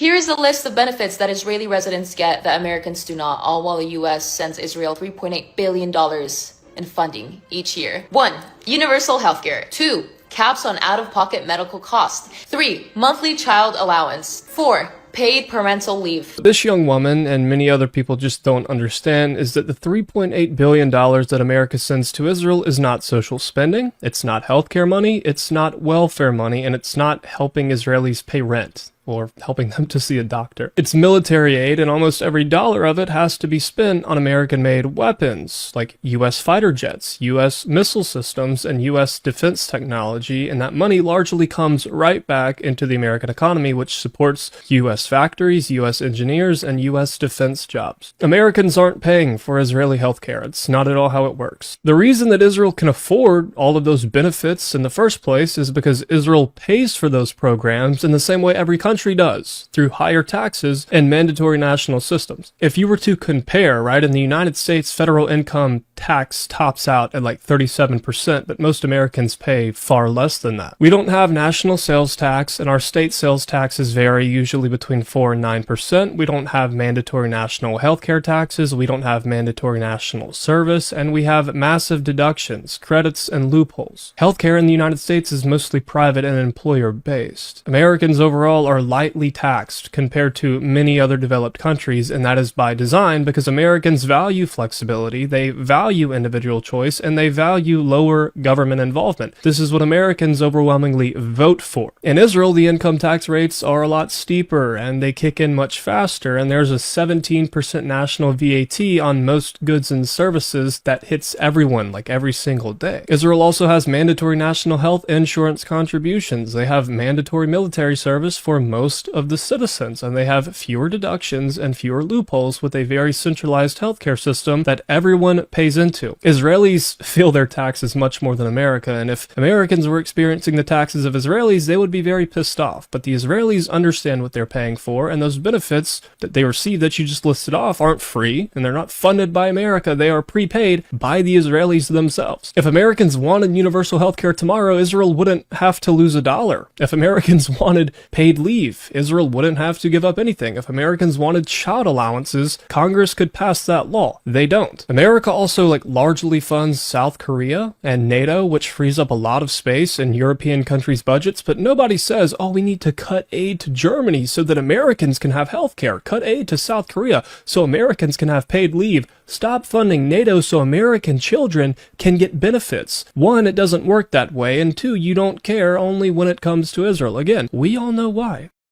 Here is the list of benefits that Israeli residents get that Americans do not, all while the U.S. sends Israel $3.8 billion in funding each year. 1. Universal healthcare. 2. Caps on out-of-pocket medical costs. 3. Monthly child allowance. 4. Paid parental leave. What this young woman and many other people just don't understand is that the $3.8 billion that America sends to Israel is not social spending, it's not healthcare money, it's not welfare money, and it's not helping Israelis pay rent or helping them to see a doctor. It's military aid, and almost every dollar of it has to be spent on American-made weapons, like U.S. fighter jets, U.S. missile systems, and U.S. defense technology, and that money largely comes right back into the American economy, which supports U.S. factories, U.S. engineers, and U.S. defense jobs. Americans aren't paying for Israeli healthcare. It's not at all how it works. The reason that Israel can afford all of those benefits in the first place is because Israel pays for those programs in the same way every country does, through higher taxes and mandatory national systems. If you were to compare, right, in the United States, federal income tax tops out at like 37%, but most Americans pay far less than that. We don't have national sales tax, and our state sales taxes vary usually between 4 and 9%. We don't have mandatory national healthcare taxes, we don't have mandatory national service, and we have massive deductions, credits, and loopholes. Healthcare in the United States is mostly private and employer-based. Americans overall are lightly taxed compared to many other developed countries, and that is by design because Americans value flexibility, they value individual choice, and they value lower government involvement. This is what Americans overwhelmingly vote for. In Israel, the income tax rates are a lot steeper, and they kick in much faster, and there's a 17% national VAT on most goods and services that hits everyone, like every single day. Israel also has mandatory national health insurance contributions. They have mandatory military service for most of the citizens, and they have fewer deductions and fewer loopholes with a very centralized healthcare system that everyone pays into. Israelis feel their taxes much more than America, and if Americans were experiencing the taxes of Israelis, they would be very pissed off. But the Israelis understand what they're paying for, and those benefits that they receive that you just listed off aren't free, and they're not funded by America. They are prepaid by the Israelis themselves. If Americans wanted universal healthcare tomorrow, Israel wouldn't have to lose a dollar. If Americans wanted paid leave, Israel wouldn't have to give up anything. If Americans wanted child allowances, Congress could pass that law. They don't. America also largely funds South Korea and NATO, which frees up a lot of space in European countries' budgets, but nobody says, oh, we need to cut aid to Germany so that Americans can have healthcare. Cut aid to South Korea so Americans can have paid leave. Stop funding NATO so American children can get benefits. 1, it doesn't work that way, and 2, you don't care only when it comes to Israel. Again, we all know why.